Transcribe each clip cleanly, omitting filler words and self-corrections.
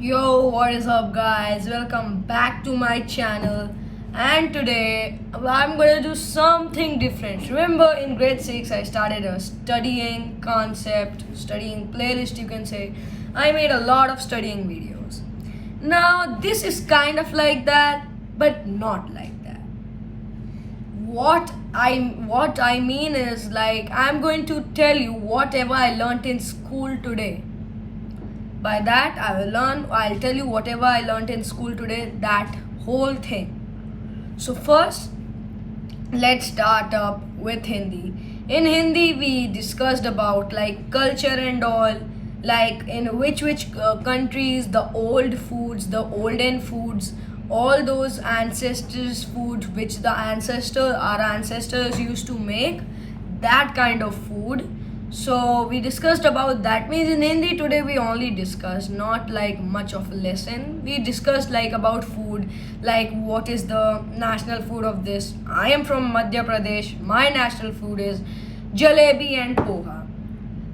Yo, what is up, guys? Welcome back to my channel. And today I'm gonna do something different. Remember, in grade 6, I started a studying concept, studying playlist, you can say. I made a lot of studying videos. Now, this is kind of like that, but not like that. What I mean is, like, I'm going to tell you whatever I learnt in school today. By that, I'll tell you whatever I learnt in school today, that whole thing. So first, let's start up with Hindi. In Hindi, we discussed about like culture and all, like in which countries the old foods, the olden foods, all those ancestors foods which our ancestors used to make, that kind of food. So we discussed about that. Means in Hindi today we only discussed, not like much of a lesson. We discussed like about food, like what is the national food of this. I am from Madhya Pradesh. My national food is jalebi and poha.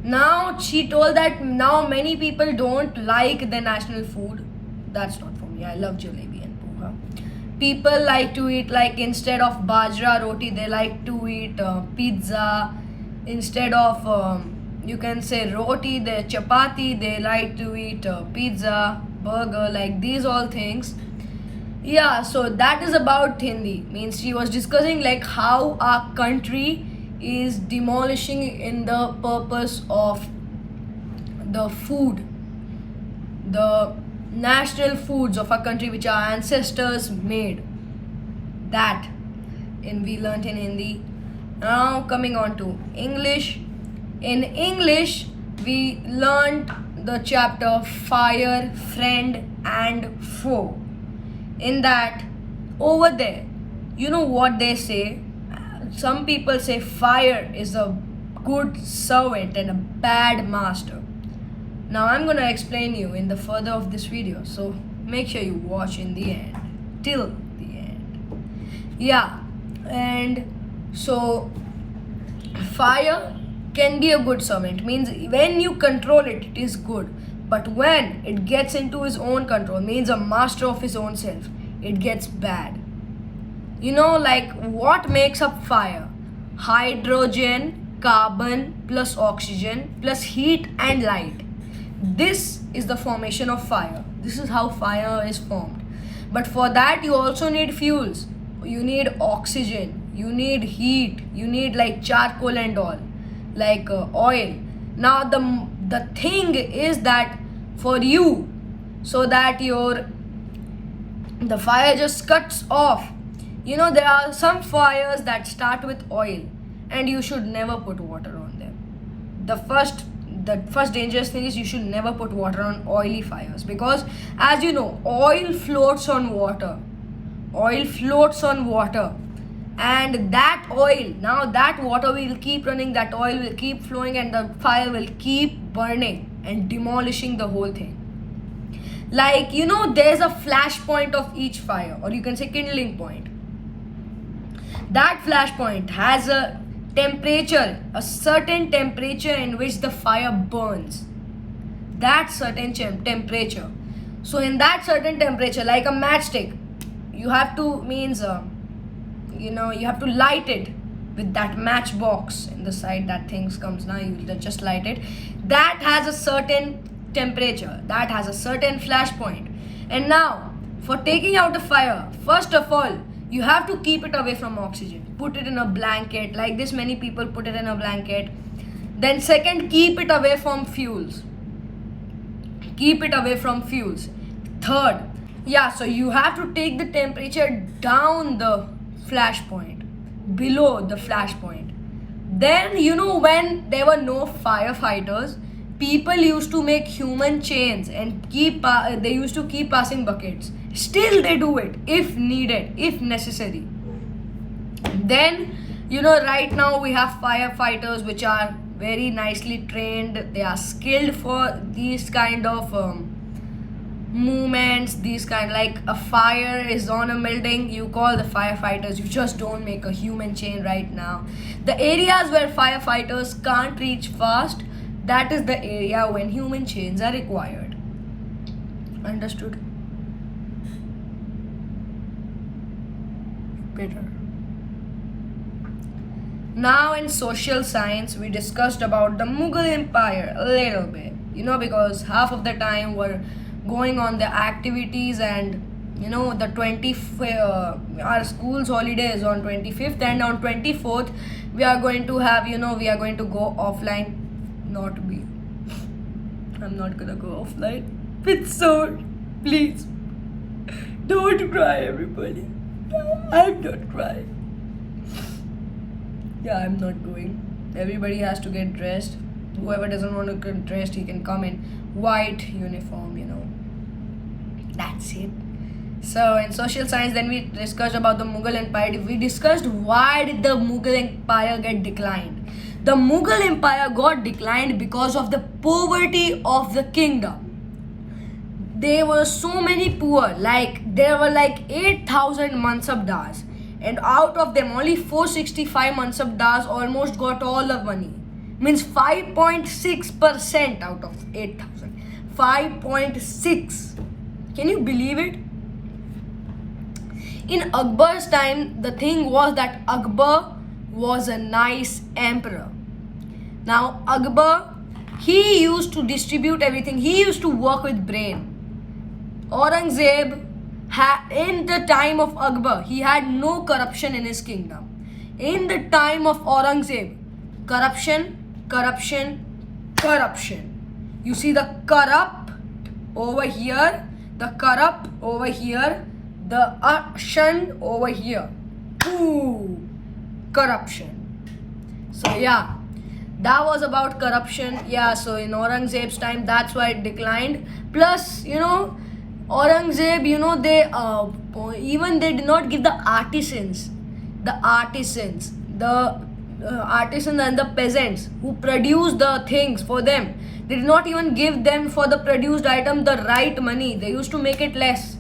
Now she told that now many people don't like the national food. That's not for me. I love jalebi and poha. People like to eat, like instead of bajra roti, they like to eat pizza. Instead of you can say roti, the chapati, they like to eat pizza, burger, like these all things. Yeah, so that is about Hindi. Means she was discussing like how our country is demolishing in the purpose of the food, the national foods of our country which our ancestors made. That in we learnt in Hindi. Now coming on to English. In English, we learnt the chapter fire, friend, and foe. In that, over there, you know what they say? Some people say fire is a good servant and a bad master. Now I'm gonna explain you in the further of this video, so make sure you watch in the end, till the end. Yeah, and so fire can be a good servant. Means when you control it, it is good. But when it gets into his own control, means a master of his own self, it gets bad. You know, like what makes up fire? Hydrogen, carbon plus oxygen plus heat and light. This is the formation of fire. This is how fire is formed. But for that, you also need fuels. You need oxygen, you need heat, you need like charcoal and all, like oil. Now the thing is that for you, so that the fire just cuts off. You know, there are some fires that start with oil, and you should never put water on them. The first dangerous thing is you should never put water on oily fires, because as you know, oil floats on water. Oil floats on water, and that oil, now that water will keep running, that oil will keep flowing, and the fire will keep burning and demolishing the whole thing. Like, you know, there's a flash point of each fire, or you can say kindling point. That flash point has a temperature, a certain temperature in which the fire burns. That certain temperature. So in that certain temperature, like a matchstick, you have to you have to light it with that matchbox in the side, that things comes. Now you just light it. That has a certain temperature, that has a certain flash point. And now for taking out the fire, first of all, you have to keep it away from oxygen. Put it in a blanket, like this many people put it in a blanket. Then second, keep it away from fuels. Keep it away from fuels. Third, yeah, so you have to take the temperature down the flash point, below the flash point. Then, you know, when there were no firefighters, people used to make human chains and they used to keep passing buckets. Still they do it if needed, if necessary. Then, you know, right now we have firefighters which are very nicely trained. They are skilled for these kind of movements, these kind, like a fire is on a building, you call the firefighters. You just don't make a human chain right now. The areas where firefighters can't reach fast, that is the area when human chains are required. Understood? Better. Now in social science, we discussed about the Mughal Empire a little bit. Because half of the time we're going on the activities, and the our school's holiday is on 25th, and on 24th we are going to have we are going to go offline. Not me. I'm not gonna go offline. It's so, please don't cry, everybody. I'm not crying. Yeah, I'm not going. Everybody has to get dressed. Whoever doesn't want to get dressed, he can come in white uniform. That's it. So in social science, then we discussed about the Mughal Empire. We discussed why did the Mughal Empire get declined. The Mughal Empire got declined because of the poverty of the kingdom. There were so many poor, there were 8,000 mansabdars, and out of them only 465 mansabdars almost got all the money. Means 5.6% out of 8,000. 5.6. Can you believe it? In Akbar's time, the thing was that Akbar was a nice emperor. Now Akbar, he used to distribute everything. He used to work with brain. Aurangzeb, in the time of Akbar, he had no corruption in his kingdom. In the time of Aurangzeb, corruption. You see the corrupt over here, the corrupt over here, the action over here. Ooh, corruption. So yeah, that was about corruption. Yeah, so in Aurangzeb's time, that's why it declined. Plus, Aurangzeb, they did not give the artisans and the peasants who produce the things for them. They did not even give them for the produced item the right money. They used to make it less.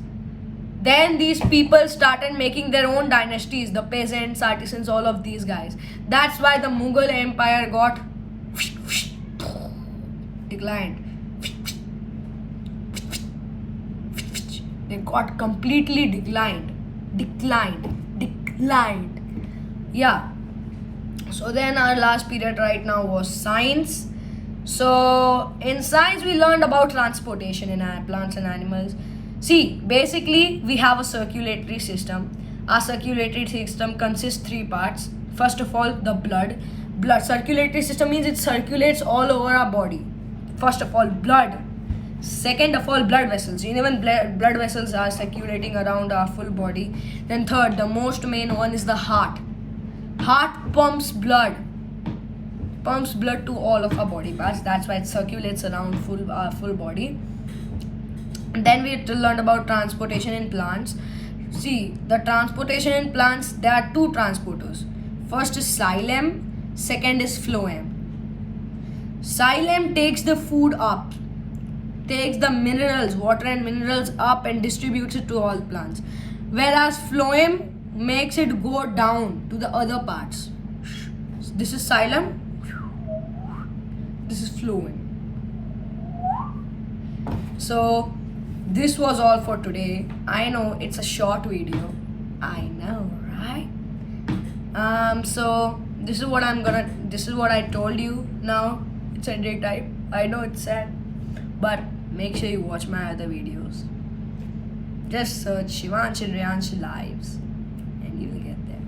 Then these people started making their own dynasties, the peasants, artisans, all of these guys. That's why the Mughal Empire got declined. They got completely declined. Yeah. So then our last period right now was science. So in science we learned about transportation in plants and animals. See, basically we have a circulatory system. Our circulatory system consists 3 parts. First of all, the blood. Circulatory system means it circulates all over our body. First of all, blood. Second of all, blood vessels. Even blood vessels are circulating around our full body. Then third, the most main one is the heart. Heart pumps blood to all of our body parts. That's why it circulates around our full body. And then we learned about transportation in plants. See, the transportation in plants, there are 2 transporters. First is xylem, second is phloem. Xylem takes the food up, takes the minerals, water and minerals up and distributes it to all plants. Whereas phloem makes it go down to the other parts. This is xylem, this is phloem. So this was all for today. I know it's a short video. I know, right? So this is what I told you now. It's ending time. I know it's sad, but make sure you watch my other videos. Just search Shivansh and Riyansh lives and you will get there.